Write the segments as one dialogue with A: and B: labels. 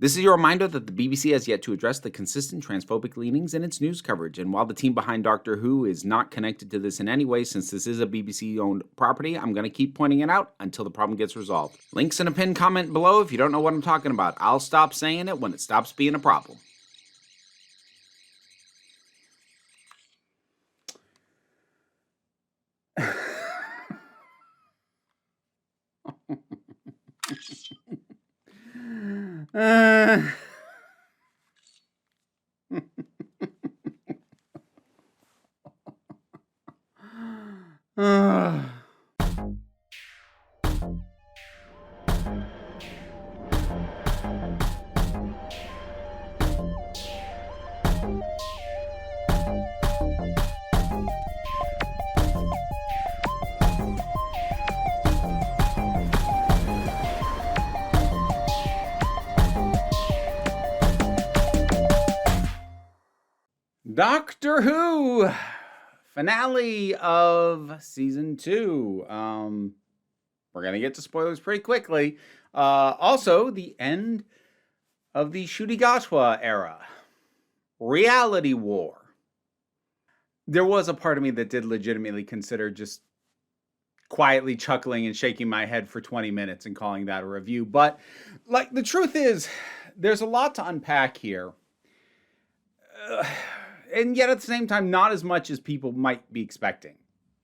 A: This is your reminder that the BBC has yet to address the consistent transphobic leanings in its news coverage, and while the team behind Doctor Who is not connected to this in any way since this is a BBC-owned property, I'm going to keep pointing it out until the problem gets resolved. Links in a pinned comment below if you don't know what I'm talking about. I'll stop saying it when it stops being a problem. Doctor Who, finale of season 2. We're going to get to spoilers pretty quickly. Also, the end of the Shudigatwa era. Reality War. There was a part of me that did legitimately consider just quietly chuckling and shaking my head for 20 minutes and calling that a review. But, like, the truth is, there's a lot to unpack here. And yet, at the same time, not as much as people might be expecting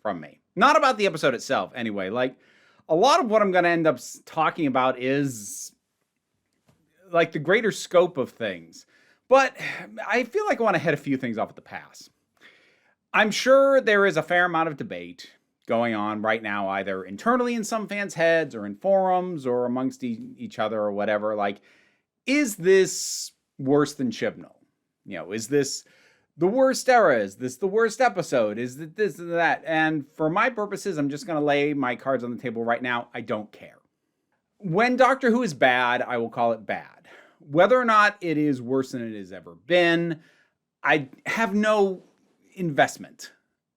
A: from me. Not about the episode itself, anyway. Like, a lot of what I'm going to end up talking about is, like, the greater scope of things. But I feel like I want to head a few things off at the pass. I'm sure there is a fair amount of debate going on right now, either internally in some fans' heads or in forums or amongst each other or whatever. Like, is this worse than Chibnall? You know, is this the worst era? Is this the worst episode? Is it this and that? And for my purposes, I'm just going to lay my cards on the table right now. I don't care. When Doctor Who is bad, I will call it bad. Whether or not it is worse than it has ever been, I have no investment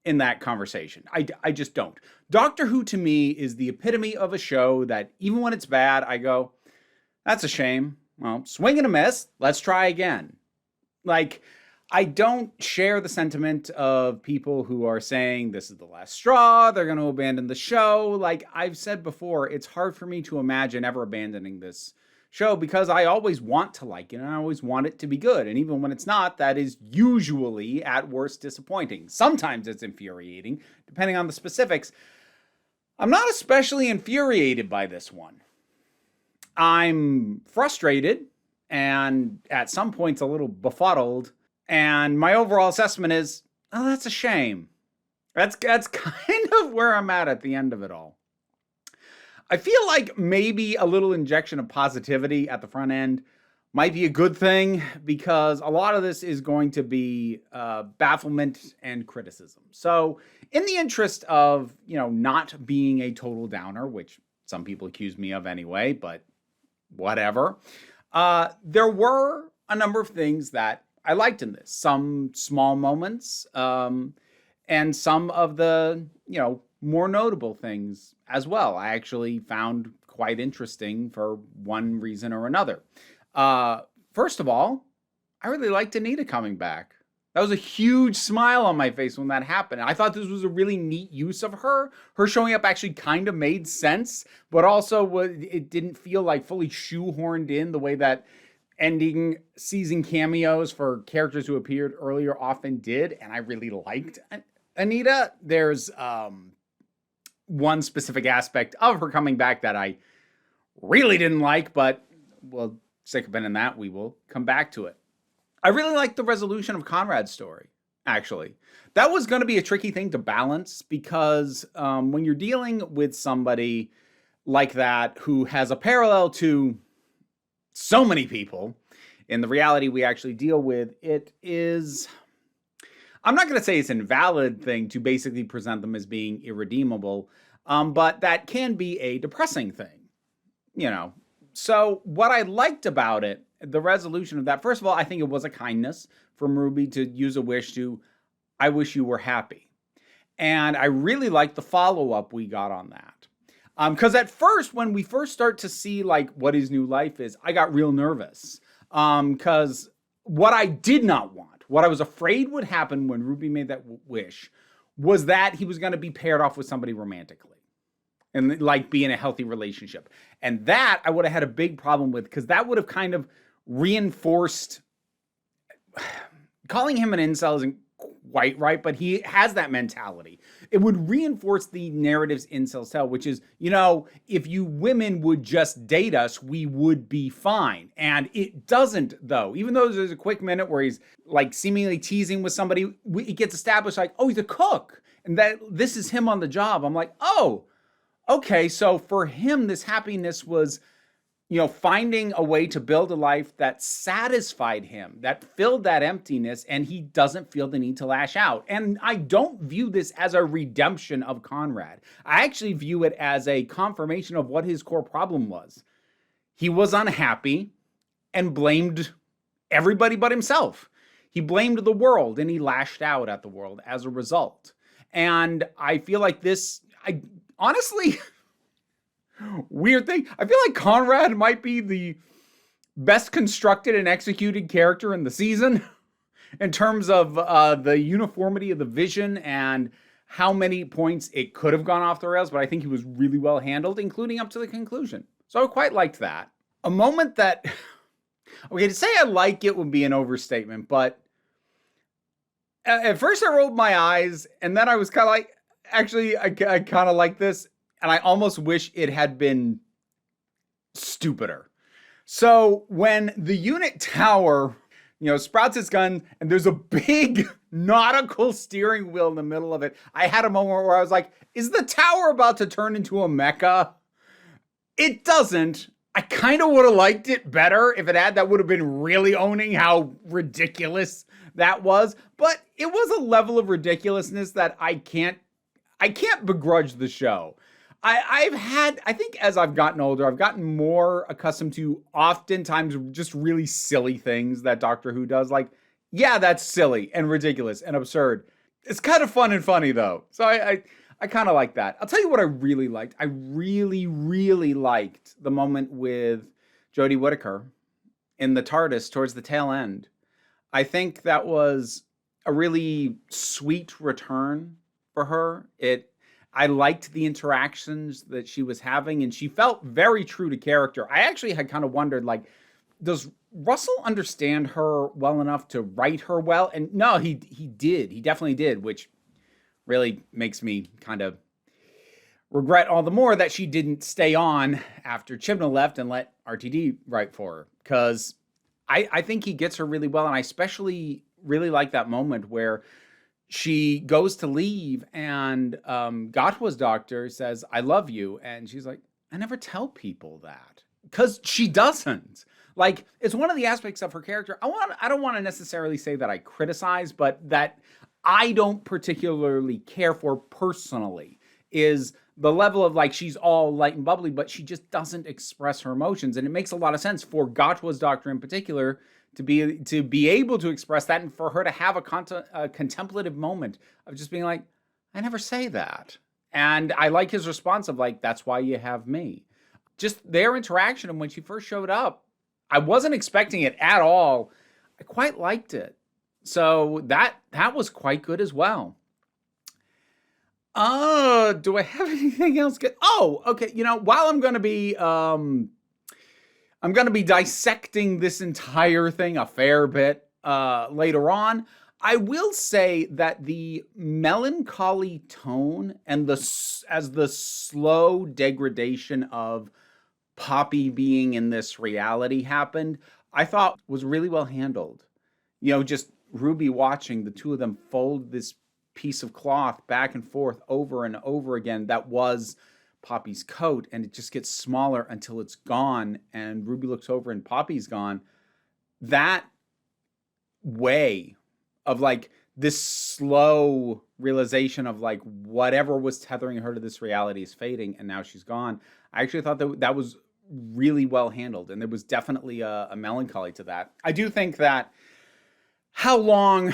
A: in that conversation. I just don't. Doctor Who to me is the epitome of a show that even when it's bad, I go, that's a shame. Well, swing and a miss. Let's try again. Like, I don't share the sentiment of people who are saying this is the last straw, they're going to abandon the show. Like I've said before, it's hard for me to imagine ever abandoning this show because I always want to like it and I always want it to be good. And even when it's not, that is usually at worst disappointing. Sometimes it's infuriating, depending on the specifics. I'm not especially infuriated by this one. I'm frustrated and at some points a little befuddled. And my overall assessment is, oh, that's a shame. That's kind of where I'm at the end of it all. I feel like maybe a little injection of positivity at the front end might be a good thing because a lot of this is going to be bafflement and criticism. So in the interest of, not being a total downer, which some people accuse me of anyway, but whatever, there were a number of things that I liked in this. Some small moments, and some of the, more notable things as well. I actually found quite interesting for one reason or another. First of all, I really liked Anita coming back. That was a huge smile on my face when that happened. I thought this was a really neat use of her. Her showing up actually kind of made sense, but also it didn't feel like fully shoehorned in the way that ending season cameos for characters who appeared earlier often did, and I really liked Anita. There's one specific aspect of her coming back that I really didn't like, but we'll stick a pin in that. We will come back to it. I really liked the resolution of Conrad's story, actually. That was going to be a tricky thing to balance because when you're dealing with somebody like that who has a parallel to so many people in the reality we actually deal with, it is, I'm not going to say it's an invalid thing to basically present them as being irredeemable, but that can be a depressing thing, So what I liked about it, the resolution of that, first of all, I think it was a kindness from Ruby to use a wish to, I wish you were happy. And I really liked the follow-up we got on that. Because at first, when we first start to see like what his new life is, I got real nervous. Because what I did not want, what I was afraid would happen when Ruby made that wish, was that he was going to be paired off with somebody romantically and like be in a healthy relationship. And that I would have had a big problem with, because that would have kind of reinforced, calling him an incel isn't quite right, but he has that mentality. It would reinforce the narratives incels tell, which is, if you women would just date us, we would be fine. And it doesn't, though. Even though there's a quick minute where he's like seemingly teasing with somebody, it gets established like, oh, he's a cook, and that this is him on the job. I'm like, oh, okay. So for him, this happiness was, finding a way to build a life that satisfied him, that filled that emptiness, and he doesn't feel the need to lash out. And I don't view this as a redemption of Conrad. I actually view it as a confirmation of what his core problem was. He was unhappy and blamed everybody but himself. He blamed the world, and he lashed out at the world as a result. And I feel like honestly... weird thing. I feel like Conrad might be the best constructed and executed character in the season in terms of the uniformity of the vision and how many points it could have gone off the rails, but I think he was really well handled, including up to the conclusion. So I quite liked that. A moment that, okay, to say I like it would be an overstatement, but at first I rolled my eyes, and then I was kind of like, actually, I kind of like this. And I almost wish it had been stupider. So when the unit tower, sprouts its gun and there's a big nautical steering wheel in the middle of it, I had a moment where I was like, is the tower about to turn into a mecha? It doesn't. I kind of would have liked it better if it had. That would have been really owning how ridiculous that was. But it was a level of ridiculousness that I can't begrudge the show. I think as I've gotten older, I've gotten more accustomed to oftentimes just really silly things that Doctor Who does. Like, yeah, that's silly and ridiculous and absurd. It's kind of fun and funny, though. So I kind of like that. I'll tell you what I really liked. I really, really liked the moment with Jodie Whittaker in the TARDIS towards the tail end. I think that was a really sweet return for her. I liked the interactions that she was having, and she felt very true to character. I actually had kind of wondered, like, does Russell understand her well enough to write her well? And no, he did. He definitely did, which really makes me kind of regret all the more that she didn't stay on after Chibnall left and let RTD write for her. Because I think he gets her really well, and I especially really like that moment where she goes to leave and Gatwa's doctor says, I love you. And she's like, I never tell people that. Because she doesn't. Like, it's one of the aspects of her character. I don't want to necessarily say that I criticize, but that I don't particularly care for personally is the level of, like, she's all light and bubbly, but she just doesn't express her emotions. And it makes a lot of sense for Gatwa's doctor in particular to be able to express that, and for her to have a contemplative moment of just being like, I never say that. And I like his response of like, that's why you have me. Just their interaction, and when she first showed up, I wasn't expecting it at all. I quite liked it. So that was quite good as well. Do I have anything else good? Oh, okay. While I'm going to be dissecting this entire thing a fair bit later on, I will say that the melancholy tone and the slow degradation of Poppy being in this reality happened, I thought was really well handled. Just Ruby watching the two of them fold this piece of cloth back and forth over and over again that was Poppy's coat, and it just gets smaller until it's gone, and Ruby looks over and Poppy's gone. That way of like this slow realization of like whatever was tethering her to this reality is fading, and now she's gone. I actually thought that was really well handled, and there was definitely a melancholy to that. I do think that how long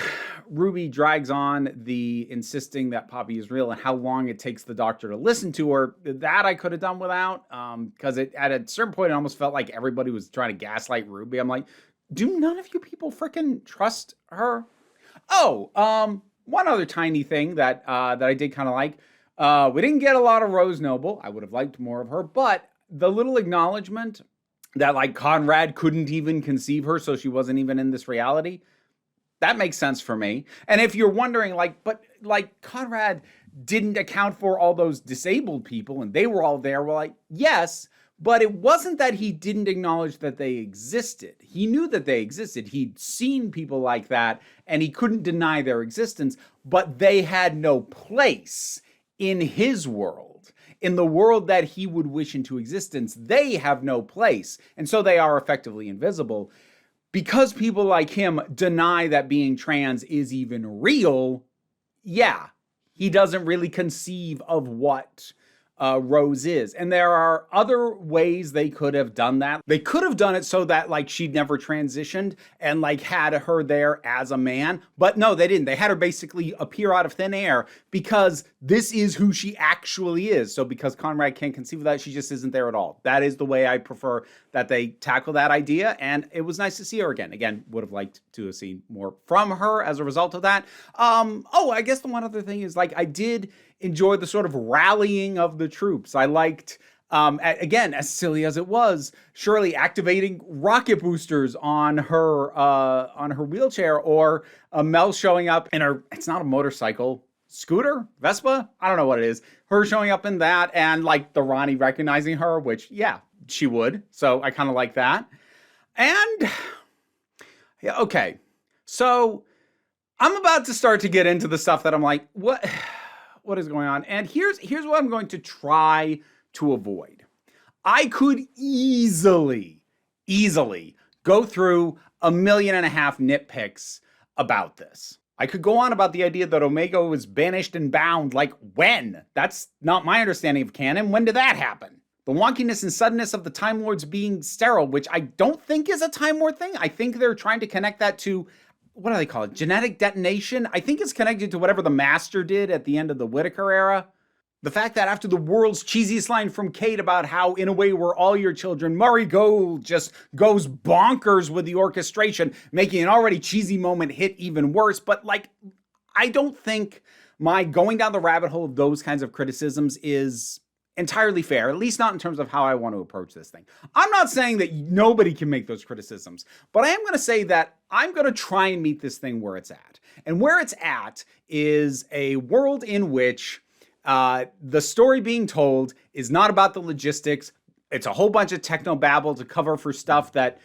A: Ruby drags on the insisting that Poppy is real and how long it takes the doctor to listen to her, that I could have done without, because at a certain point it almost felt like everybody was trying to gaslight Ruby. I'm like, do none of you people freaking trust her? Oh, one other tiny thing that I did kind of like. We didn't get a lot of Rose Noble. I would have liked more of her, but the little acknowledgement that like Conrad couldn't even conceive her, so she wasn't even in this reality. That makes sense for me. And if you're wondering, but Conrad didn't account for all those disabled people and they were all there, well, like, yes, but it wasn't that he didn't acknowledge that they existed. He knew that they existed. He'd seen people like that and he couldn't deny their existence, but they had no place in his world. In the world that he would wish into existence, they have no place. And so they are effectively invisible. Because people like him deny that being trans is even real, yeah, he doesn't really conceive of what Rose is. And there are other ways they could have done that. They could have done it so that like she'd never transitioned and like had her there as a man. But no, they didn't. They had her basically appear out of thin air because this is who she actually is. So because Conrad can't conceive of that, she just isn't there at all. That is the way I prefer that they tackle that idea. And it was nice to see her again. Again, would have liked to have seen more from her as a result of that. I guess the one other thing is like I did enjoy the sort of rallying of the troops. I liked, again, as silly as it was, Shirley activating rocket boosters on her wheelchair, or Mel showing up in her, it's not a motorcycle, scooter, Vespa, I don't know what it is, her showing up in that, and like the Ronnie recognizing her, which, yeah, she would. So I kind of like that. And, yeah, okay. So I'm about to start to get into the stuff that I'm like, what is going on? And here's what I'm going to try to avoid. I could easily go through 1.5 million nitpicks about this. I could go on about the idea that Omega was banished and bound, like when? That's not my understanding of canon. When did that happen? The wonkiness and suddenness of the Time Lords being sterile, which I don't think is a Time Lord thing. I think they're trying to connect that to, what do they call it? Genetic detonation? I think it's connected to whatever the Master did at the end of the Whittaker era. The fact that after the world's cheesiest line from Kate about how, in a way, we're all your children, Murray Gold just goes bonkers with the orchestration, making an already cheesy moment hit even worse. But, like, I don't think my going down the rabbit hole of those kinds of criticisms is entirely fair, at least not in terms of how I want to approach this thing. I'm not saying that nobody can make those criticisms, but I am going to say that I'm going to try and meet this thing where it's at. And where it's at is a world in which the story being told is not about the logistics. It's a whole bunch of technobabble to cover for stuff that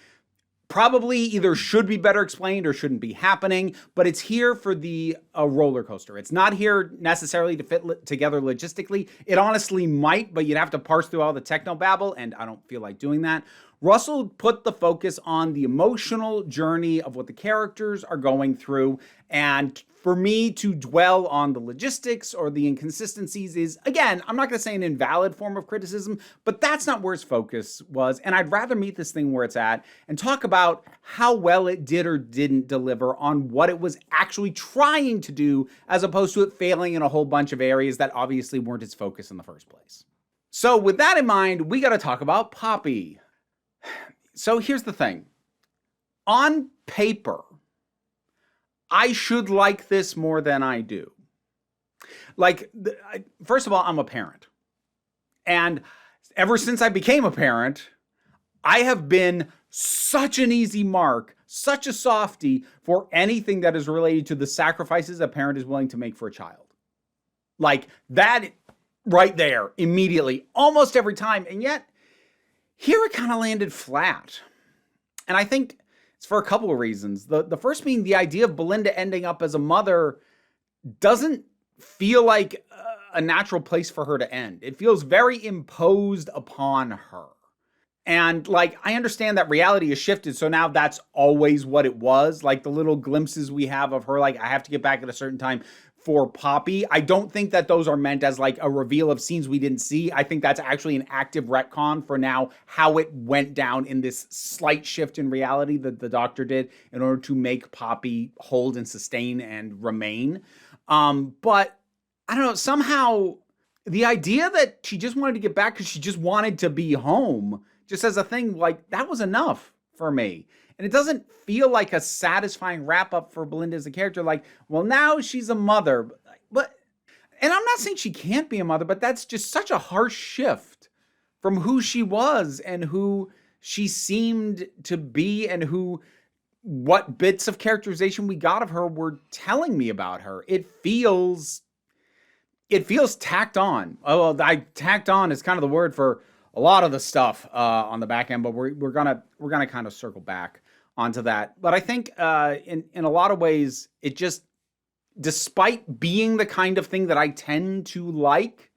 A: probably either should be better explained or shouldn't be happening, but it's here for the roller coaster. It's not here necessarily to fit together logistically. It honestly might, but you'd have to parse through all the technobabble, and I don't feel like doing that. Russell put the focus on the emotional journey of what the characters are going through, and for me to dwell on the logistics or the inconsistencies is, again, I'm not going to say an invalid form of criticism, but that's not where its focus was. And I'd rather meet this thing where it's at and talk about how well it did or didn't deliver on what it was actually trying to do, as opposed to it failing in a whole bunch of areas that obviously weren't its focus in the first place. So with that in mind, we got to talk about Poppy. So here's the thing. On paper, I should like this more than I do. Like, first of all, I'm a parent. And ever since I became a parent, I have been such an easy mark, such a softie for anything that is related to the sacrifices a parent is willing to make for a child. Like, that right there, immediately, almost every time. And yet, here it kind of landed flat. And I think it's for a couple of reasons. The first being the idea of Belinda ending up as a mother doesn't feel like a natural place for her to end. It feels very imposed upon her. And like, I understand that reality has shifted, so now that's always what it was. Like the little glimpses we have of her, like, I have to get back at a certain time for Poppy. I don't think that those are meant as like a reveal of scenes we didn't see. I think that's actually an active retcon for now how it went down in this slight shift in reality that the Doctor did in order to make Poppy hold and sustain and remain. But I don't know, somehow the idea that she just wanted to get back because she just wanted to be home, just as a thing, like, that was enough for me. And it doesn't feel like a satisfying wrap up for Belinda as a character. Like, well, now she's a mother. But, and I'm not saying she can't be a mother, but that's just such a harsh shift from who she was and who she seemed to be and what bits of characterization we got of her were telling me about her. It feels tacked on. Oh, tacked on is kind of the word for a lot of the stuff on the back end, but we're gonna kind of circle back onto that. But I think in a lot of ways, it just, despite being the kind of thing that I tend to like,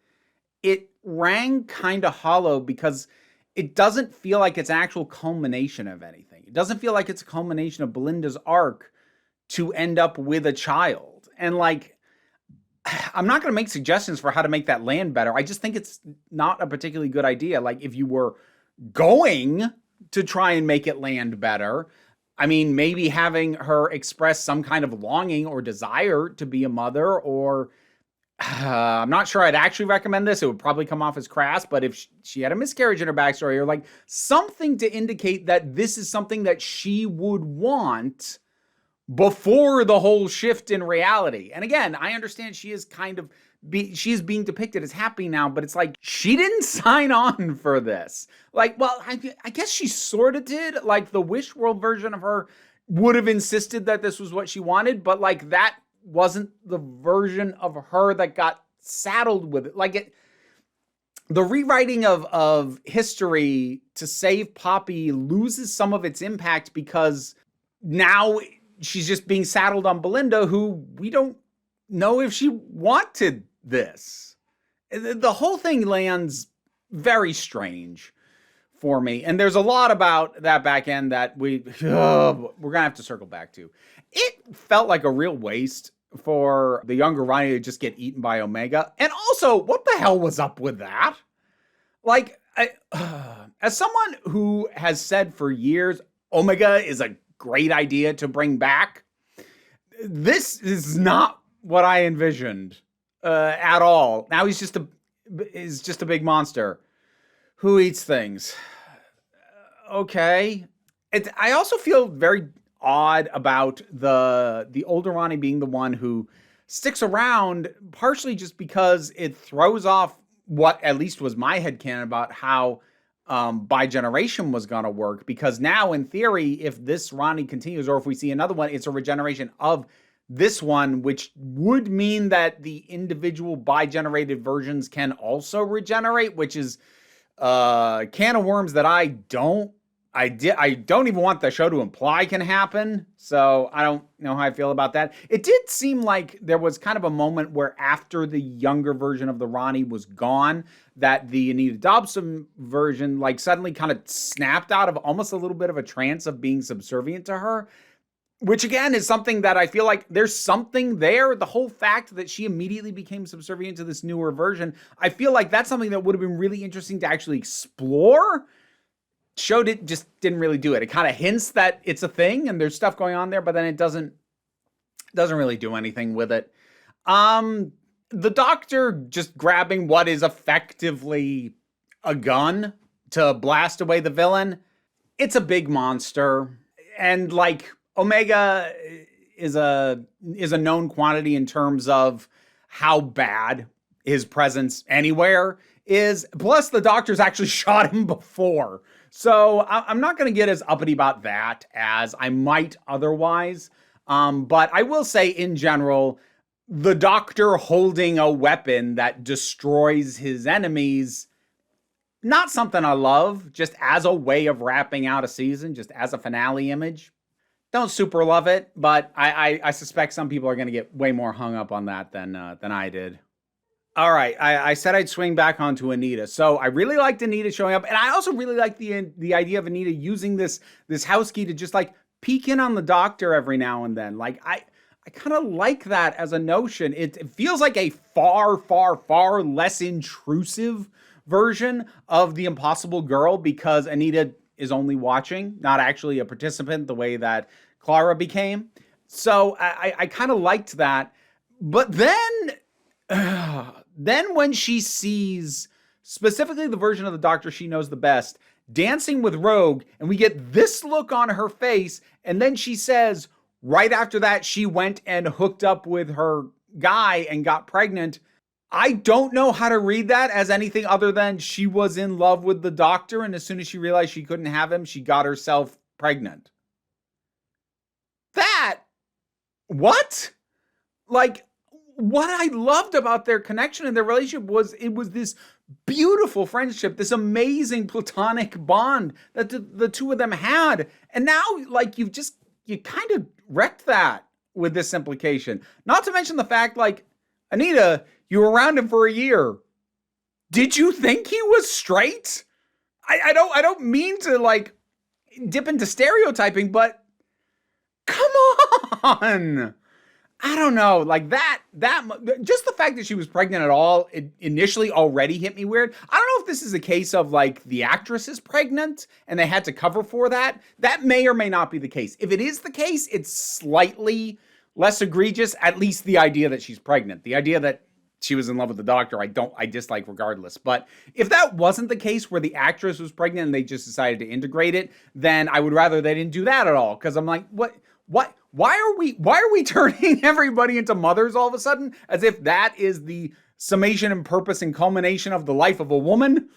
A: it rang kind of hollow because it doesn't feel like it's an actual culmination of anything. It doesn't feel like it's a culmination of Belinda's arc to end up with a child. And like, I'm not going to make suggestions for how to make that land better. I just think it's not a particularly good idea. Like, if you were going to try and make it land better, I mean, maybe having her express some kind of longing or desire to be a mother, or I'm not sure I'd actually recommend this. It would probably come off as crass, but if she had a miscarriage in her backstory, or like something to indicate that this is something that she would want before the whole shift in reality. And again, I understand she is she's being depicted as happy now, but it's like, she didn't sign on for this. Like, well, I guess she sort of did. Like, the Wish World version of her would have insisted that this was what she wanted, but like, that wasn't the version of her that got saddled with it. Like, the rewriting of history to save Poppy loses some of its impact because now she's just being saddled on Belinda, who we don't know if she wanted this. The whole thing lands very strange for me. And there's a lot about that back end that we're going to have to circle back to. It felt like a real waste for the younger Ronnie to just get eaten by Omega. And also, what the hell was up with that? Like, as someone who has said for years, Omega is a great idea to bring back, this is not what I envisioned at all. Now he's just a big monster who eats things. Okay. I also feel very odd about the older Ronnie being the one who sticks around, partially just because it throws off what at least was my headcanon about how bi-generation was going to work, because now in theory, if this Ronnie continues, or if we see another one, it's a regeneration of this one, which would mean that the individual bi-generated versions can also regenerate, which is a can of worms that I don't even want the show to imply can happen. So I don't know how I feel about that. It did seem like there was kind of a moment where after the younger version of the Ronnie was gone, that the Anita Dobson version like suddenly kind of snapped out of almost a little bit of a trance of being subservient to her, which again is something that I feel like there's something there. The whole fact that she immediately became subservient to this newer version, I feel like that's something that would have been really interesting to actually explore. Show just didn't really do it. It kind of hints that it's a thing and there's stuff going on there, but then it doesn't really do anything with it. The Doctor just grabbing what is effectively a gun to blast away the villain. It's a big monster, and like Omega is a known quantity in terms of how bad his presence anywhere is. Plus, the Doctor's actually shot him before. So I'm not going to get as uppity about that as I might otherwise. But I will say in general, the Doctor holding a weapon that destroys his enemies, not something I love, just as a way of wrapping out a season, just as a finale image. Don't super love it, but I suspect some people are going to get way more hung up on that than I did. All right, I said I'd swing back onto Anita. So I really liked Anita showing up, and I also really liked the idea of Anita using this house key to just like peek in on the Doctor every now and then. Like I kind of like that as a notion. It feels like a far, far, far less intrusive version of the Impossible Girl, because Anita is only watching, not actually a participant the way that Clara became. So I kind of liked that. But then when she sees specifically the version of the Doctor she knows the best dancing with Rogue, and we get this look on her face, and then she says, right after that, she went and hooked up with her guy and got pregnant. I don't know how to read that as anything other than she was in love with the doctor, and as soon as she realized she couldn't have him, she got herself pregnant. What? Like, what I loved about their connection and their relationship was it was this beautiful friendship, this amazing platonic bond that the two of them had. And now, like, you kind of wrecked that with this implication. Not to mention the fact, like, Anita, you were around him for a year. Did you think he was straight? I don't mean to, like, dip into stereotyping, but come on. I don't know, like that just the fact that she was pregnant at all, it initially already hit me weird. I don't know if this is a case of like the actress is pregnant and they had to cover for that. That may or may not be the case. If it is the case, it's slightly less egregious, at least the idea that she's pregnant. The idea that she was in love with the doctor, I dislike regardless. But if that wasn't the case where the actress was pregnant and they just decided to integrate it, then I would rather they didn't do that at all. Because I'm like, what? Why are we turning everybody into mothers all of a sudden? As if that is the summation and purpose and culmination of the life of a woman.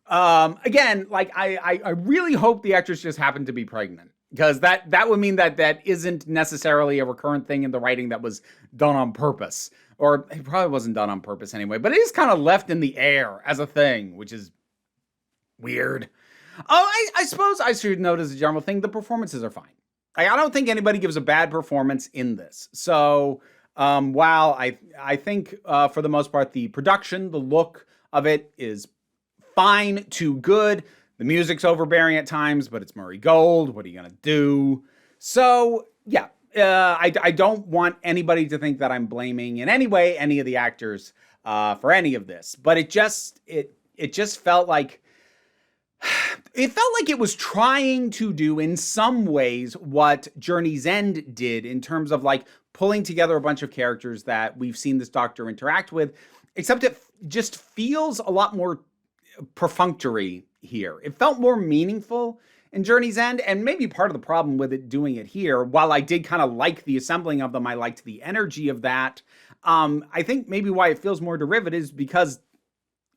A: Again, like I really hope the actress just happened to be pregnant. Because that would mean that isn't necessarily a recurrent thing in the writing that was done on purpose. Or it probably wasn't done on purpose anyway. But it is kind of left in the air as a thing, which is weird. Oh, I suppose I should note as a general thing, the performances are fine. I don't think anybody gives a bad performance in this. So while I think for the most part, the production, the look of it is fine to good. The music's overbearing at times, but it's Murray Gold. What are you going to do? So, yeah, I don't want anybody to think that I'm blaming in any way any of the actors for any of this. But it just felt like it was trying to do in some ways what Journey's End did in terms of like pulling together a bunch of characters that we've seen this doctor interact with, except it just feels a lot more perfunctory here. It felt more meaningful in Journey's End, and maybe part of the problem with it doing it here, while I did kind of like the assembling of them, I liked the energy of that. I think maybe why it feels more derivative is because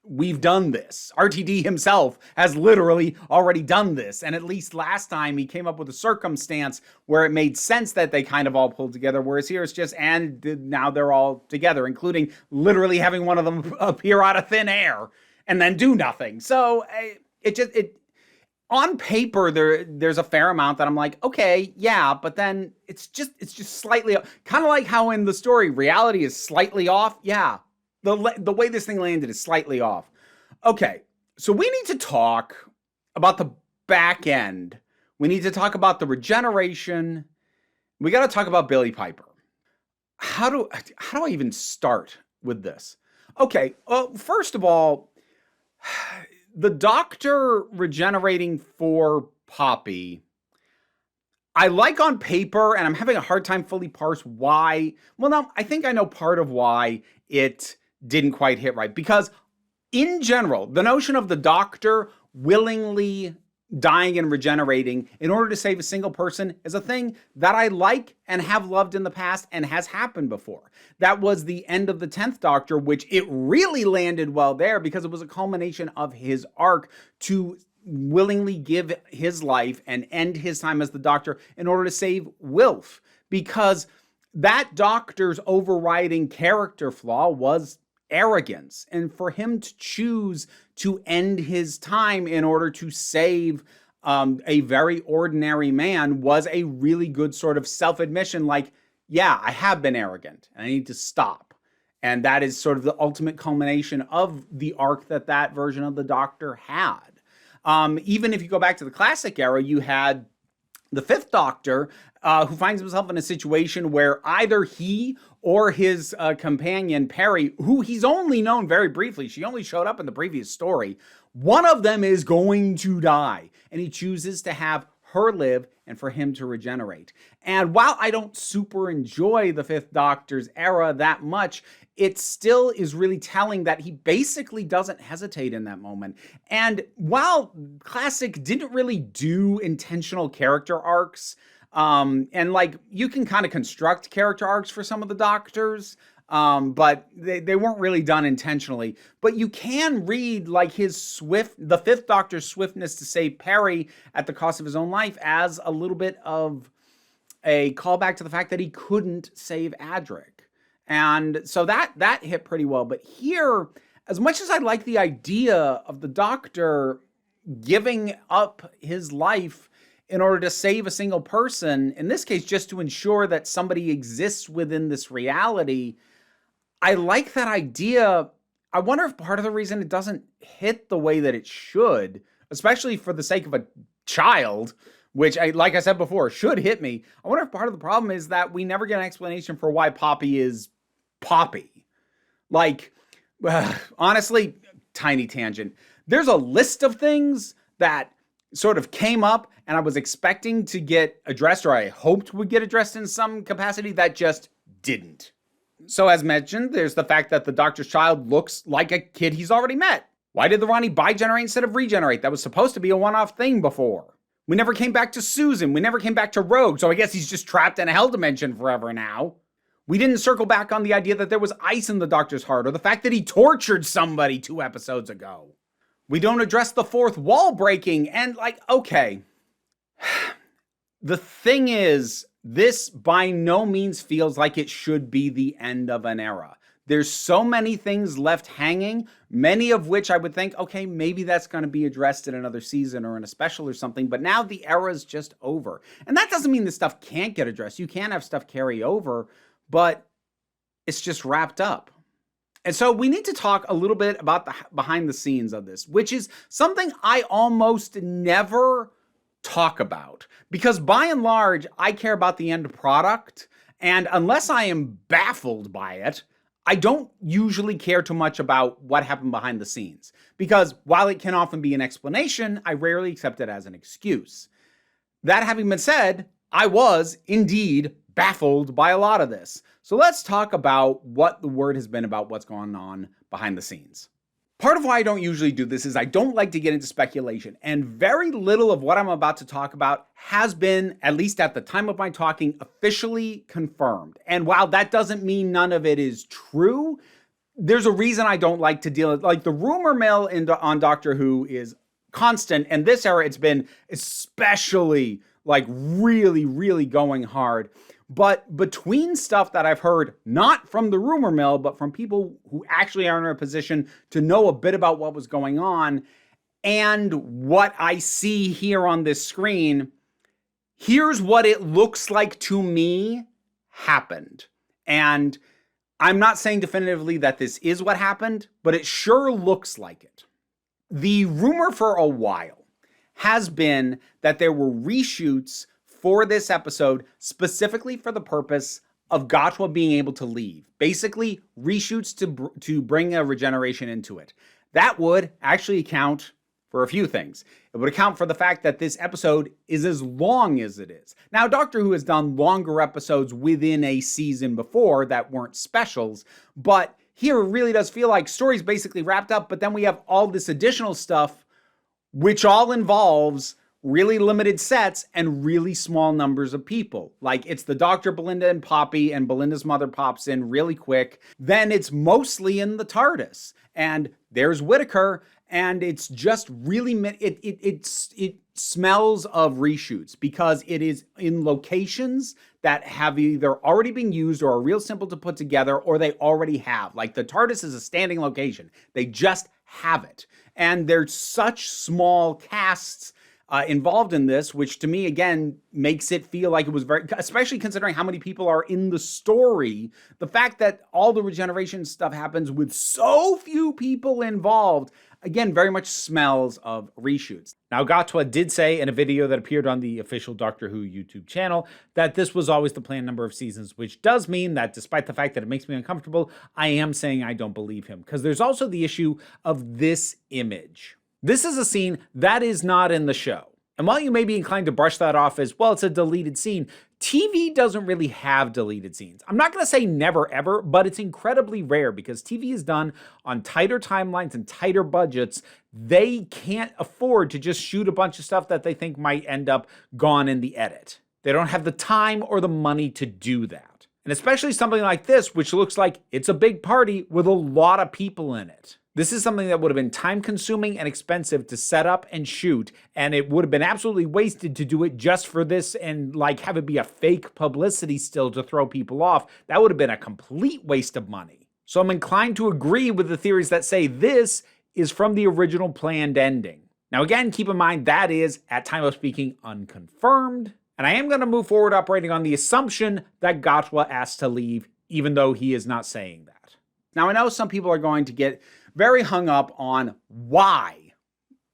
A: we've done this. RTD himself has literally already done this. And at least last time he came up with a circumstance where it made sense that they kind of all pulled together. Whereas here it's just, and now they're all together, including literally having one of them appear out of thin air and then do nothing. So it on paper, there's a fair amount that I'm like, okay, yeah, but then it's just slightly, kind of like how in the story, reality is slightly off. Yeah. The way this thing landed is slightly off. Okay, so we need to talk about the back end. We need to talk about the regeneration. We got to talk about Billie Piper. How do I even start with this? Okay, well, first of all, the doctor regenerating for Poppy, I like on paper, and I'm having a hard time fully parse why. Well, no, I think I know part of why it didn't quite hit right. Because in general, the notion of the doctor willingly dying and regenerating in order to save a single person is a thing that I like and have loved in the past and has happened before. That was the end of the 10th Doctor, which it really landed well there because it was a culmination of his arc to willingly give his life and end his time as the Doctor in order to save Wilf. Because that Doctor's overriding character flaw was arrogance. And for him to choose to end his time in order to save a very ordinary man was a really good sort of self-admission, like, yeah, I have been arrogant and I need to stop. And that is sort of the ultimate culmination of the arc that version of the Doctor had. Even if you go back to the classic era, you had the 5th Doctor who finds himself in a situation where either he or his companion, Perry, who he's only known very briefly, she only showed up in the previous story, one of them is going to die. And he chooses to have her live and for him to regenerate. And while I don't super enjoy the Fifth Doctor's era that much, it still is really telling that he basically doesn't hesitate in that moment. And while Classic didn't really do intentional character arcs, and like you can kind of construct character arcs for some of the Doctors, but they weren't really done intentionally. But you can read like the Fifth Doctor's swiftness to save Perry at the cost of his own life as a little bit of a callback to the fact that he couldn't save Adric. And so that hit pretty well. But here, as much as I like the idea of the Doctor giving up his life in order to save a single person, in this case, just to ensure that somebody exists within this reality, I like that idea. I wonder if part of the reason it doesn't hit the way that it should, especially for the sake of a child, which, like I said before, should hit me. I wonder if part of the problem is that we never get an explanation for why Poppy is Poppy. Like, honestly, tiny tangent. There's a list of things that sort of came up and I was expecting to get addressed, or I hoped would get addressed in some capacity, that just didn't. So as mentioned, there's the fact that the Doctor's child looks like a kid he's already met. Why did the Ronnie bigenerate instead of regenerate? That was supposed to be a one-off thing before. We never came back to Susan. We never came back to Rogue, so I guess he's just trapped in a hell dimension forever now. We didn't circle back on the idea that there was ice in the Doctor's heart, or the fact that he tortured somebody 2 episodes ago. We don't address the fourth wall breaking, and like, okay. The thing is, this by no means feels like it should be the end of an era. There's so many things left hanging, many of which I would think, okay, maybe that's going to be addressed in another season or in a special or something, but now the era is just over. And that doesn't mean this stuff can't get addressed. You can have stuff carry over, but it's just wrapped up. And so we need to talk a little bit about the behind the scenes of this, which is something I almost never talk about, because by and large, I care about the end product. And unless I am baffled by it, I don't usually care too much about what happened behind the scenes, because while it can often be an explanation, I rarely accept it as an excuse. That having been said, I was indeed baffled by a lot of this. So let's talk about what the word has been about what's going on behind the scenes. Part of why I don't usually do this is I don't like to get into speculation, and very little of what I'm about to talk about has been, at least at the time of my talking, officially confirmed. And while that doesn't mean none of it is true, there's a reason I don't like to deal with, like, the rumor mill on Doctor Who is constant, and this era it's been especially like really, really going hard. But between stuff that I've heard, not from the rumor mill, but from people who actually are in a position to know a bit about what was going on, and what I see here on this screen, here's what it looks like to me happened. And I'm not saying definitively that this is what happened, but it sure looks like it. The rumor for a while has been that there were reshoots for this episode specifically for the purpose of Gatwa being able to leave. Basically, reshoots to bring a regeneration into it. That would actually account for a few things. It would account for the fact that this episode is as long as it is. Now, Doctor Who has done longer episodes within a season before that weren't specials, but here it really does feel like story's basically wrapped up, but then we have all this additional stuff, which all involves really limited sets and really small numbers of people. Like, it's the Doctor, Belinda, and Poppy, and Belinda's mother pops in really quick. Then it's mostly in the TARDIS, and there's Whittaker, and it's just really, it smells of reshoots because it is in locations that have either already been used or are real simple to put together, or they already have. Like, the TARDIS is a standing location. They just have it. And there's such small casts involved in this, which to me, again, makes it feel like it was very, especially considering how many people are in the story, the fact that all the regeneration stuff happens with so few people involved, again, very much smells of reshoots. Now, Gatwa did say in a video that appeared on the official Doctor Who YouTube channel that this was always the planned number of seasons, which does mean that despite the fact that it makes me uncomfortable, I am saying I don't believe him, because there's also the issue of this image. This is a scene that is not in the show. And while you may be inclined to brush that off as, well, it's a deleted scene, TV doesn't really have deleted scenes. I'm not going to say never ever, but it's incredibly rare because TV is done on tighter timelines and tighter budgets. They can't afford to just shoot a bunch of stuff that they think might end up gone in the edit. They don't have the time or the money to do that. And especially something like this, which looks like it's a big party with a lot of people in it. This is something that would have been time-consuming and expensive to set up and shoot, and it would have been absolutely wasted to do it just for this and like have it be a fake publicity still to throw people off. That would have been a complete waste of money. So I'm inclined to agree with the theories that say this is from the original planned ending. Now again, keep in mind that is, at time of speaking, unconfirmed, and I am going to move forward operating on the assumption that Gatwa asked to leave, even though he is not saying that. Now I know some people are going to get very hung up on why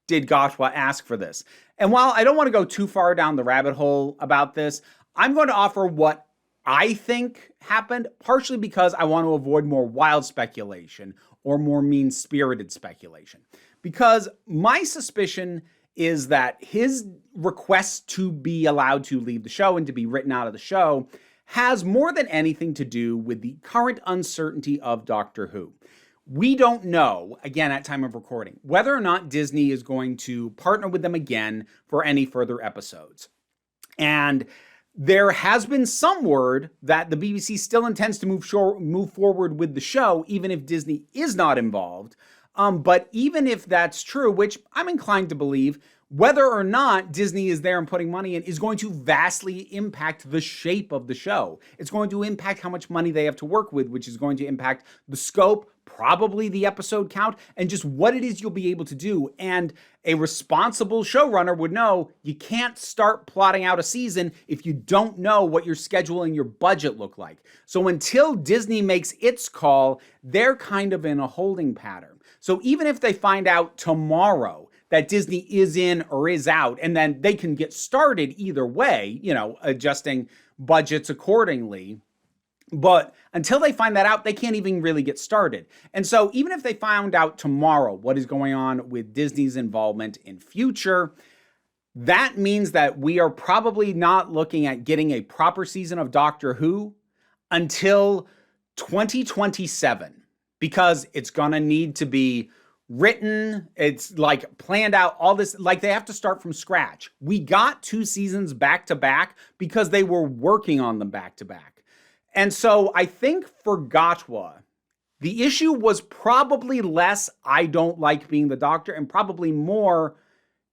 A: did Gatwa ask for this. And while I don't want to go too far down the rabbit hole about this, I'm going to offer what I think happened, partially because I want to avoid more wild speculation or more mean-spirited speculation. Because my suspicion is that his request to be allowed to leave the show and to be written out of the show has more than anything to do with the current uncertainty of Doctor Who. We don't know, again at time of recording, whether or not Disney is going to partner with them again for any further episodes. And there has been some word that the BBC still intends to move forward with the show, even if Disney is not involved. But even if that's true, which I'm inclined to believe, whether or not Disney is there and putting money in is going to vastly impact the shape of the show. It's going to impact how much money they have to work with, which is going to impact the scope, probably the episode count, and just what it is you'll be able to do. And a responsible showrunner would know you can't start plotting out a season if you don't know what your schedule and your budget look like. So until Disney makes its call, they're kind of in a holding pattern. So even if they find out tomorrow that Disney is in or is out, and then they can get started either way, adjusting budgets accordingly. But until they find that out, they can't even really get started. And so even if they found out tomorrow what is going on with Disney's involvement in future, that means that we are probably not looking at getting a proper season of Doctor Who until 2027, because it's going to need to be written, it's like planned out, all this, like they have to start from scratch. We got 2 seasons back to back because they were working on them back to back. And so I think for Gatwa, the issue was probably less, I don't like being the Doctor, and probably more,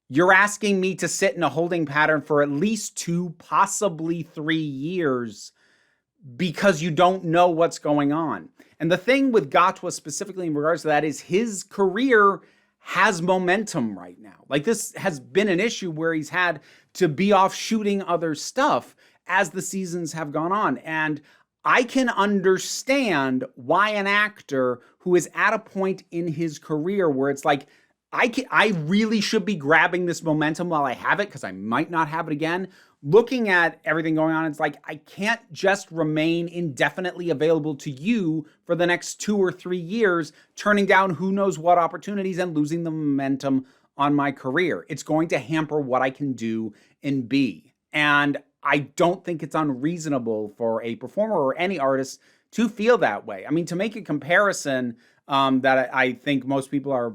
A: you're asking me to sit in a holding pattern for at least 2, possibly 3 years because you don't know what's going on. And the thing with Gatwa specifically in regards to that is his career has momentum right now. Like, this has been an issue where he's had to be off shooting other stuff as the seasons have gone on. And I can understand why an actor who is at a point in his career where it's like, I really should be grabbing this momentum while I have it because I might not have it again. Looking at everything going on, it's like, I can't just remain indefinitely available to you for the next 2 or 3 years, turning down who knows what opportunities and losing the momentum on my career. It's going to hamper what I can do and be. And I don't think it's unreasonable for a performer or any artist to feel that way. I mean, to make a comparison that I think most people are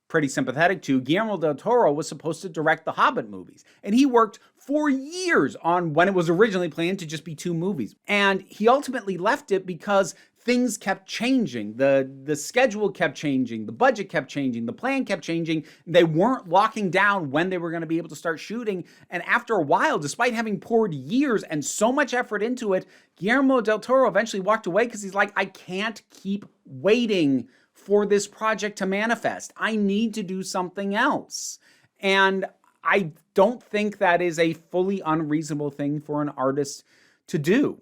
A: pretty sympathetic to, Guillermo del Toro was supposed to direct the Hobbit movies, and he worked for years on when it was originally planned to just be 2 movies. And he ultimately left it because things kept changing. The schedule kept changing, the budget kept changing, the plan kept changing. They weren't locking down when they were going to be able to start shooting. And after a while, despite having poured years and so much effort into it, Guillermo del Toro eventually walked away because he's like, I can't keep waiting for this project to manifest. I need to do something else. And I don't think that is a fully unreasonable thing for an artist to do.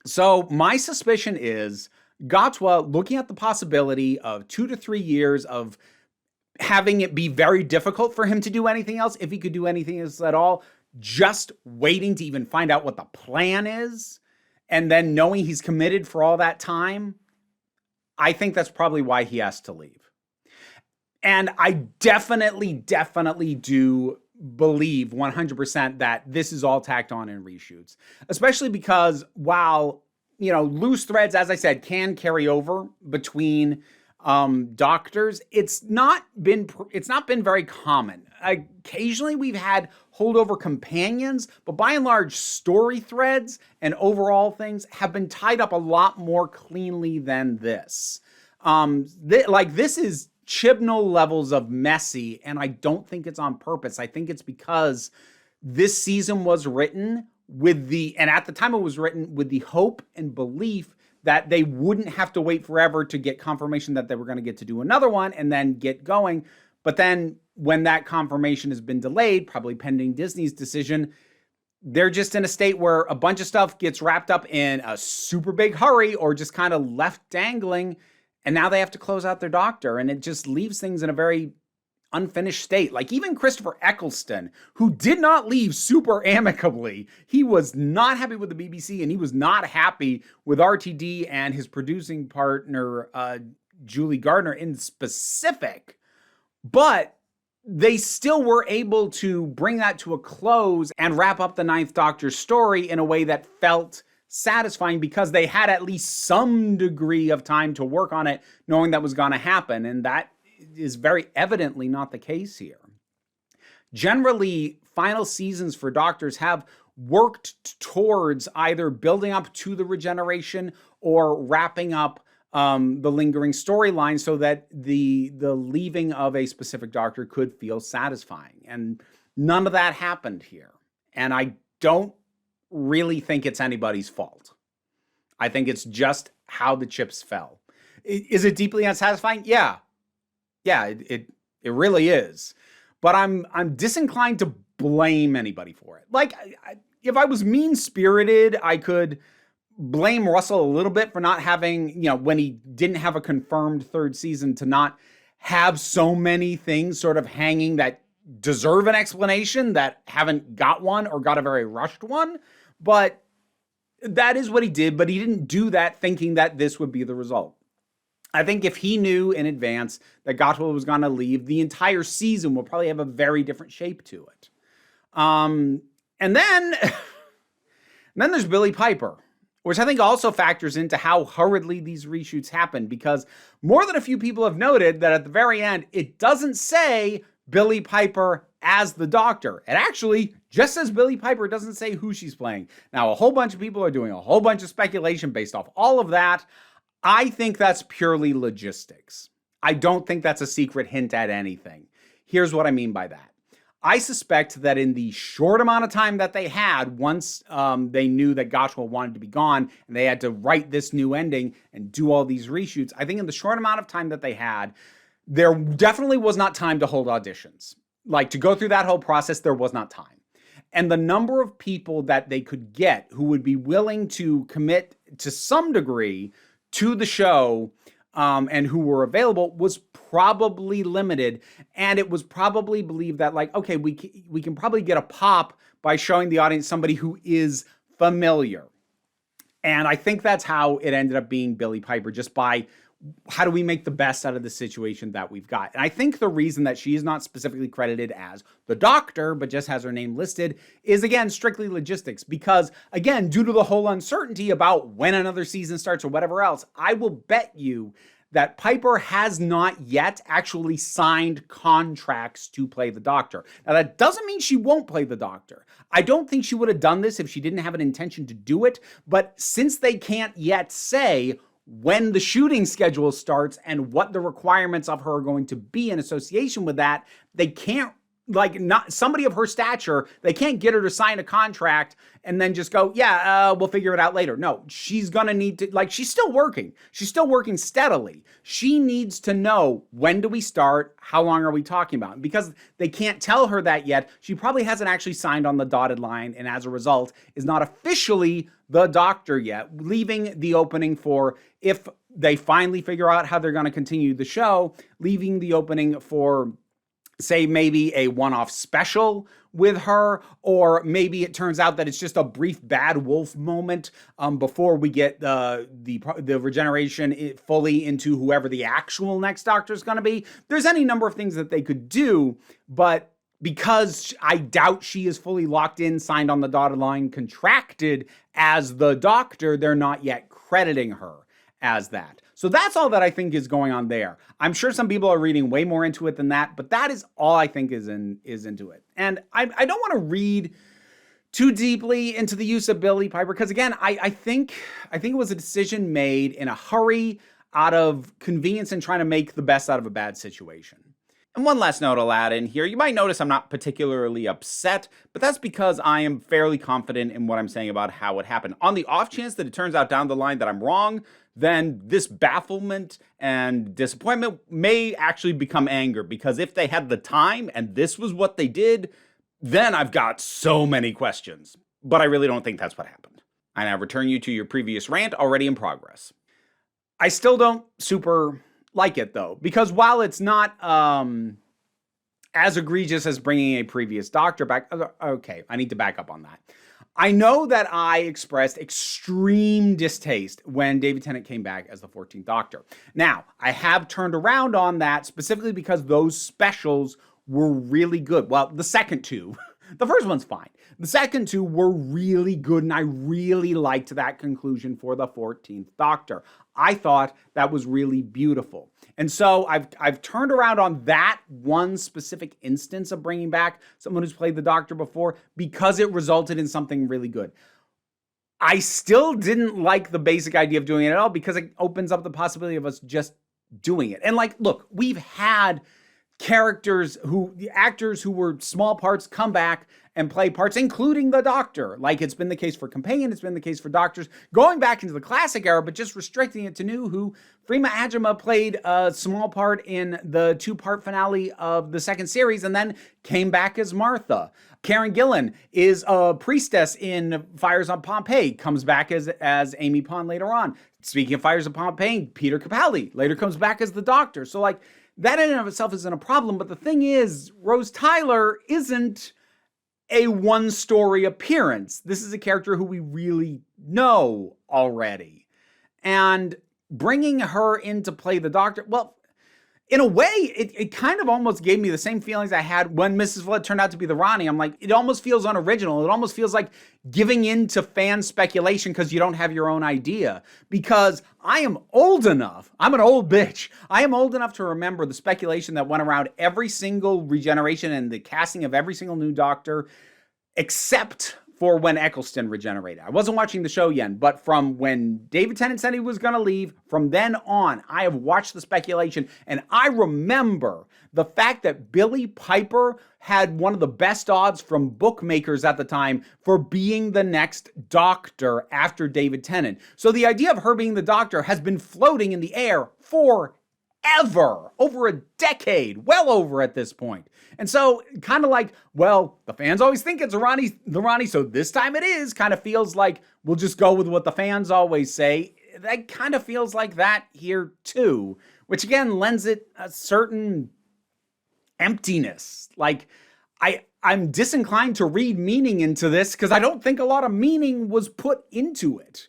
A: So my suspicion is Gatwa looking at the possibility of 2 to 3 years of having it be very difficult for him to do anything else, if he could do anything else at all, just waiting to even find out what the plan is, and then knowing he's committed for all that time. I think that's probably why he has to leave. And I definitely do believe 100% that this is all tacked on in reshoots, especially because while, loose threads, as I said, can carry over between doctors, it's not been very common. Occasionally we've had holdover companions, but by and large, story threads and overall things have been tied up a lot more cleanly than this. This is Chibnall levels of messy, and I don't think it's on purpose. I think it's because this season was written and at the time it was written with the hope and belief that they wouldn't have to wait forever to get confirmation that they were going to get to do another one and then get going. But then when that confirmation has been delayed, probably pending Disney's decision, they're just in a state where a bunch of stuff gets wrapped up in a super big hurry or just kind of left dangling. And now they have to close out their Doctor, and it just leaves things in a very unfinished state. Like even Christopher Eccleston, who did not leave super amicably, he was not happy with the BBC, and he was not happy with RTD and his producing partner, Julie Gardner in specific. But they still were able to bring that to a close and wrap up the Ninth Doctor story in a way that felt satisfying because they had at least some degree of time to work on it, knowing that was going to happen. And that is very evidently not the case here. Generally, final seasons for Doctors have worked towards either building up to the regeneration or wrapping up the lingering storyline so that the leaving of a specific Doctor could feel satisfying. And none of that happened here. And I don't really think it's anybody's fault. I think it's just how the chips fell. Is it deeply unsatisfying? Yeah, it really is. But I'm disinclined to blame anybody for it. Like, if I was mean-spirited, I could blame Russell a little bit for not having, when he didn't have a confirmed third season, to not have so many things sort of hanging that deserve an explanation that haven't got one or got a very rushed one. But that is what he did, but he didn't do that thinking that this would be the result. I think if he knew in advance that Gottwald was going to leave, the entire season will probably have a very different shape to it. And then there's Billie Piper, which I think also factors into how hurriedly these reshoots happen, because more than a few people have noted that at the very end, it doesn't say Billie Piper as the Doctor. It actually just says Billie Piper. It doesn't say who she's playing. Now, a whole bunch of people are doing a whole bunch of speculation based off all of that. I think that's purely logistics. I don't think that's a secret hint at anything. Here's what I mean by that. I suspect that in the short amount of time that they had, once they knew that Gottwald wanted to be gone and they had to write this new ending and do all these reshoots, I think in the short amount of time that they had, there definitely was not time to hold auditions. Like, to go through that whole process, there was not time. And the number of people that they could get who would be willing to commit to some degree to the show and who were available was probably limited. And it was probably believed that, like, okay, we can probably get a pop by showing the audience somebody who is familiar. And I think that's how it ended up being Billie Piper, just by how do we make the best out of the situation that we've got? And I think the reason that she is not specifically credited as the Doctor, but just has her name listed, is, again, strictly logistics. Because, again, due to the whole uncertainty about when another season starts or whatever else, I will bet you that Piper has not yet actually signed contracts to play the Doctor. Now, that doesn't mean she won't play the Doctor. I don't think she would have done this if she didn't have an intention to do it. But since they can't yet say when the shooting schedule starts and what the requirements of her are going to be in association with that, they can't, like, not somebody of her stature, they can't get her to sign a contract and then just go, we'll figure it out later. No, she's going to need to, like, she's still working. She's still working steadily. She needs to know, when do we start? How long are we talking about? And because they can't tell her that yet, she probably hasn't actually signed on the dotted line, and as a result is not officially the Doctor yet, leaving the opening for, if they finally figure out how they're going to continue the show, leaving the opening for, say, maybe a one-off special with her, or maybe it turns out that it's just a brief Bad Wolf moment before we get the regeneration fully into whoever the actual next Doctor is going to be. There's any number of things that they could do, but because I doubt she is fully locked in, signed on the dotted line, contracted as the Doctor, they're not yet crediting her as that. So that's all that I think is going on there. I'm sure some people are reading way more into it than that, but that is all I think is into it. And I don't want to read too deeply into the use of Billie Piper, because again, I think it was a decision made in a hurry out of convenience and trying to make the best out of a bad situation. And one last note I'll add in here. You might notice I'm not particularly upset, but that's because I am fairly confident in what I'm saying about how it happened. On the off chance that it turns out down the line that I'm wrong, then this bafflement and disappointment may actually become anger, because if they had the time and this was what they did, then I've got so many questions. But I really don't think that's what happened. I now return you to your previous rant already in progress. I still don't super like it though, because while it's not as egregious as bringing a previous Doctor back, okay, I need to back up on that. I know that I expressed extreme distaste when David Tennant came back as the 14th Doctor. Now, I have turned around on that specifically because those specials were really good. Well, the second two, the first one's fine. The second two were really good, and I really liked that conclusion for the 14th Doctor. I thought that was really beautiful. And so I've turned around on that one specific instance of bringing back someone who's played the Doctor before because it resulted in something really good. I still didn't like the basic idea of doing it at all because it opens up the possibility of us just doing it. And like, look, we've had the actors who were small parts come back and play parts, including the Doctor. Like it's been the case for Companion, it's been the case for Doctors, going back into the classic era, but just restricting it to new, who Freema Agyeman played a small part in the 2-part finale of the second series and then came back as Martha. Karen Gillan is a priestess in Fires on Pompeii, comes back as Amy Pond later on. Speaking of Fires on Pompeii, Peter Capaldi later comes back as the Doctor. So like, that in and of itself isn't a problem, but the thing is, Rose Tyler isn't a one-story appearance. This is a character who we really know already. And bringing her in to play the Doctor, well, in a way, it kind of almost gave me the same feelings I had when Mrs. Flood turned out to be the Ronnie. I'm like, it almost feels unoriginal. It almost feels like giving in to fan speculation because you don't have your own idea. Because I am old enough, I'm an old bitch, I am old enough to remember the speculation that went around every single regeneration and the casting of every single new Doctor, except for when Eccleston regenerated. I wasn't watching the show yet, but from when David Tennant said he was going to leave, from then on, I have watched the speculation, and I remember the fact that Billie Piper had one of the best odds from bookmakers at the time for being the next Doctor after David Tennant. So the idea of her being the Doctor has been floating in the air forever, over a decade, well over at this point. And so kind of like, well, the fans always think it's the Ronnie, so this time it is, kind of feels like we'll just go with what the fans always say. That kind of feels like that here too, which again lends it a certain emptiness. Like I'm disinclined to read meaning into this because I don't think a lot of meaning was put into it.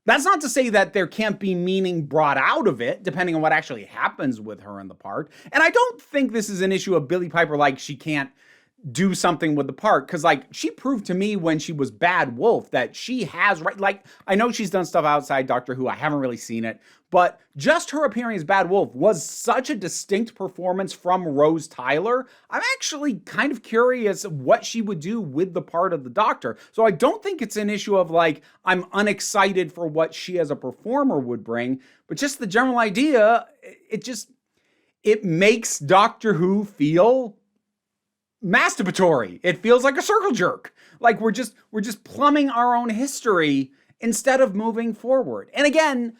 A: That's not to say that there can't be meaning brought out of it, depending on what actually happens with her in the part. And I don't think this is an issue of Billie Piper, like she can't do something with the part, because like she proved to me when she was Bad Wolf that she has, right, like I know she's done stuff outside Doctor Who, I haven't really seen it, but just her appearing as Bad Wolf was such a distinct performance from Rose Tyler. I'm actually kind of curious what she would do with the part of the Doctor. So I don't think it's an issue of like I'm unexcited for what she as a performer would bring, but just the general idea, it makes Doctor Who feel masturbatory. It feels like a circle jerk. Like we're just plumbing our own history instead of moving forward. And again,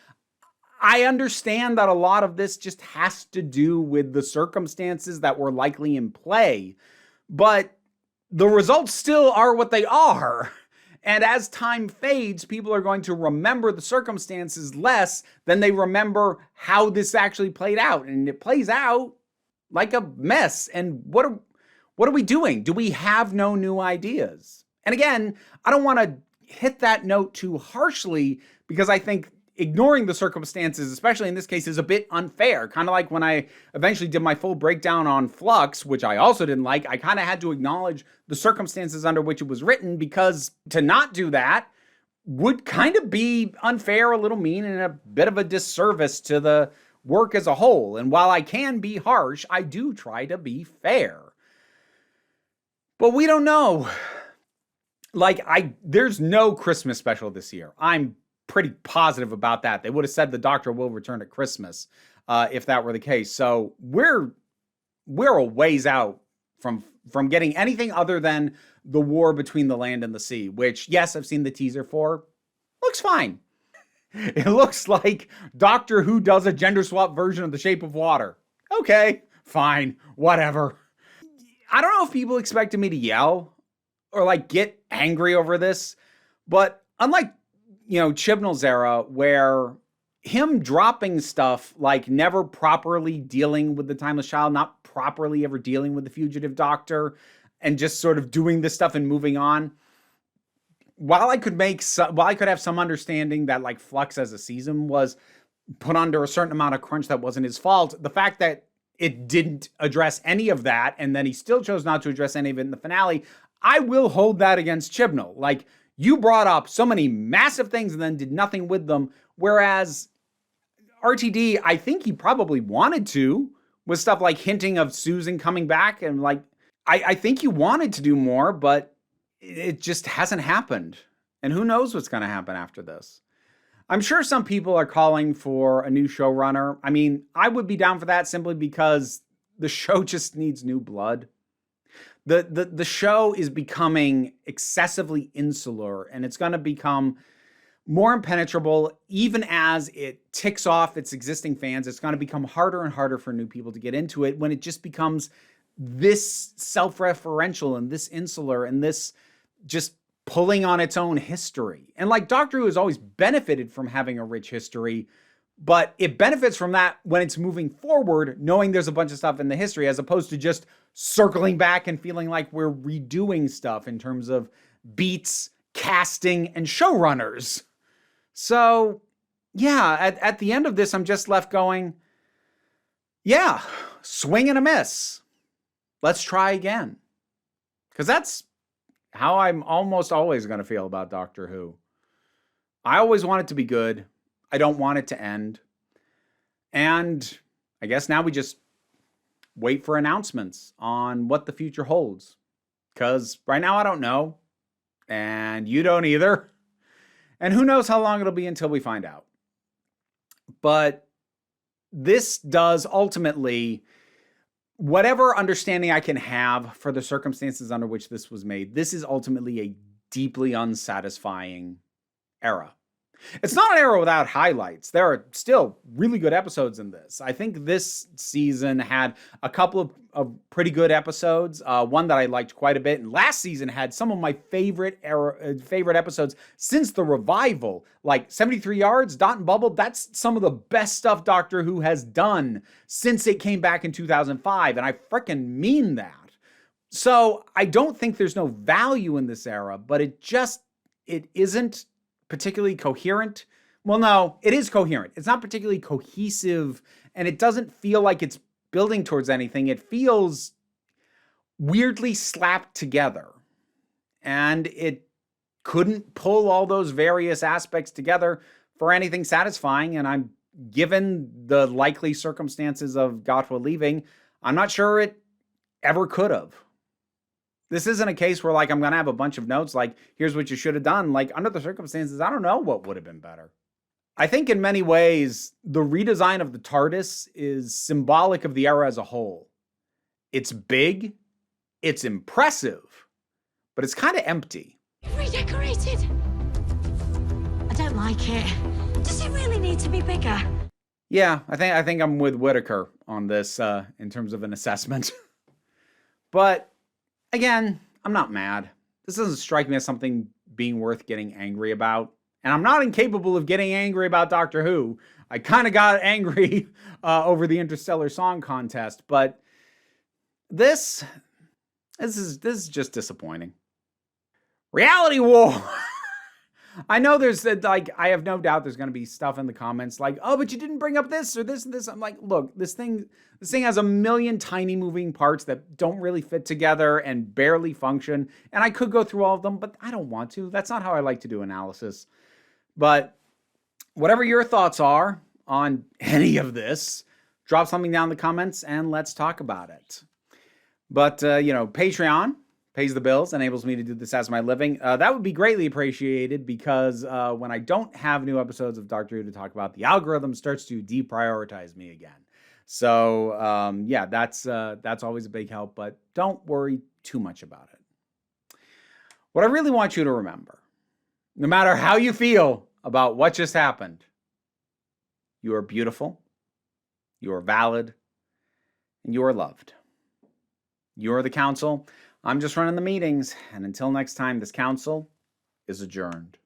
A: I understand that a lot of this just has to do with the circumstances that were likely in play, but the results still are what they are. And as time fades, people are going to remember the circumstances less than they remember how this actually played out. And it plays out like a mess. And what are we doing? Do we have no new ideas? And again, I don't want to hit that note too harshly because I think ignoring the circumstances, especially in this case, is a bit unfair. Kind of like when I eventually did my full breakdown on Flux, which I also didn't like, I kind of had to acknowledge the circumstances under which it was written, because to not do that would kind of be unfair, a little mean, and a bit of a disservice to the work as a whole. And while I can be harsh, I do try to be fair. But we don't know. There's no Christmas special this year. I'm pretty positive about that. They would have said the Doctor will return at Christmas if that were the case. So we're a ways out from getting anything other than the war between the land and the sea, which, yes, I've seen the teaser for. Looks fine. It looks like Doctor Who does a gender swap version of The Shape of Water. Okay, fine, whatever. I don't know if people expected me to yell or get angry over this, but unlike, Chibnall's era, where him dropping stuff never properly dealing with the Timeless Child, not properly ever dealing with the Fugitive Doctor, and just sort of doing this stuff and moving on. While I could have some understanding that Flux as a season was put under a certain amount of crunch that wasn't his fault, the fact that it didn't address any of that, and then he still chose not to address any of it in the finale, I will hold that against Chibnall. You brought up so many massive things and then did nothing with them, whereas RTD, I think he probably wanted to, with stuff like hinting of Susan coming back, and I think he wanted to do more, but it just hasn't happened. And who knows what's going to happen after this. I'm sure some people are calling for a new showrunner. I mean, I would be down for that simply because the show just needs new blood. The show is becoming excessively insular, and it's going to become more impenetrable even as it ticks off its existing fans. It's going to become harder and harder for new people to get into it when it just becomes this self-referential and this insular and this just pulling on its own history. And Doctor Who has always benefited from having a rich history, but it benefits from that when it's moving forward, knowing there's a bunch of stuff in the history, as opposed to just circling back and feeling like we're redoing stuff in terms of beats, casting, and showrunners. So, yeah, at the end of this, I'm just left going, yeah, swing and a miss. Let's try again. Because that's how I'm almost always going to feel about Doctor Who. I always want it to be good. I don't want it to end. And I guess now we just wait for announcements on what the future holds. Because right now I don't know. And you don't either. And who knows how long it'll be until we find out. But this does ultimately, whatever understanding I can have for the circumstances under which this was made, this is ultimately a deeply unsatisfying era. It's not an era without highlights. There are still really good episodes in this. I think this season had a couple of pretty good episodes. One that I liked quite a bit. And last season had some of my favorite episodes since the revival. 73 Yards, Dot and Bubble. That's some of the best stuff Doctor Who has done since it came back in 2005. And I freaking mean that. So I don't think there's no value in this era, but it isn't particularly coherent. Well, no, it is coherent. It's not particularly cohesive, and it doesn't feel like it's building towards anything. It feels weirdly slapped together, and it couldn't pull all those various aspects together for anything satisfying. And I'm, given the likely circumstances of Gatwa leaving, I'm not sure it ever could have. This isn't a case where I'm going to have a bunch of notes here's what you should have done. Under the circumstances, I don't know what would have been better. I think in many ways, the redesign of the TARDIS is symbolic of the era as a whole. It's big, it's impressive, but it's kind of empty.
B: Redecorated. I don't like it. Does it really need to be bigger?
A: Yeah, I think I'm with Whitaker on this in terms of an assessment. But again, I'm not mad. This doesn't strike me as something being worth getting angry about. And I'm not incapable of getting angry about Doctor Who. I kind of got angry over the Interstellar Song Contest, but this is just disappointing. Reality War. I know like, I have no doubt there's going to be stuff in the comments like, oh, but you didn't bring up this or this and this. I'm like, look, this thing has a million tiny moving parts that don't really fit together and barely function. And I could go through all of them, but I don't want to. That's not how I like to do analysis. But whatever your thoughts are on any of this, drop something down in the comments and let's talk about it. But, Patreon pays the bills, enables me to do this as my living. That would be greatly appreciated because when I don't have new episodes of Doctor Who to talk about, the algorithm starts to deprioritize me again. So, that's always a big help, but don't worry too much about it. What I really want you to remember, no matter how you feel about what just happened, you are beautiful, you are valid, and you are loved. You are the council. I'm just running the meetings. And until next time, this council is adjourned.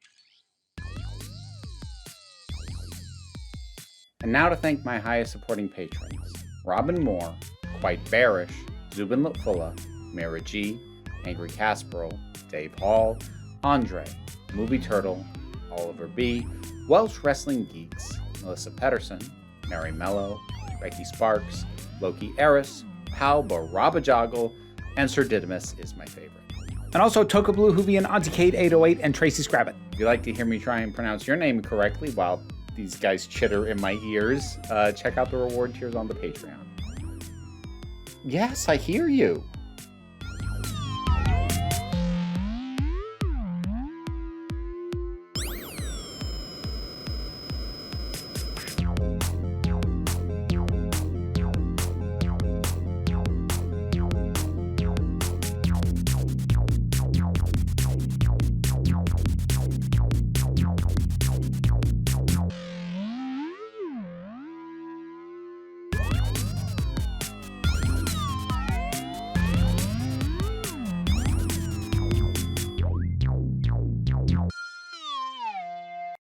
A: And now to thank my highest supporting patrons: Robin Moore, Quite Bearish, Zubin Lutfula, Mira G, Angry Casperl, Dave Hall, Andre, Movie Turtle, Oliver B, Welsh Wrestling Geeks, Melissa Pedersen, Mary Mello, Becky Sparks, Loki Eris, Pal Barabajoggle, and Sir Didymus is my favorite. And also Toka Blue Hoovian, Auntie Kate 808, and Tracy Scrabbit. If you'd like to hear me try and pronounce your name correctly while these guys chitter in my ears, check out the reward tiers on the Patreon. Yes, I hear you.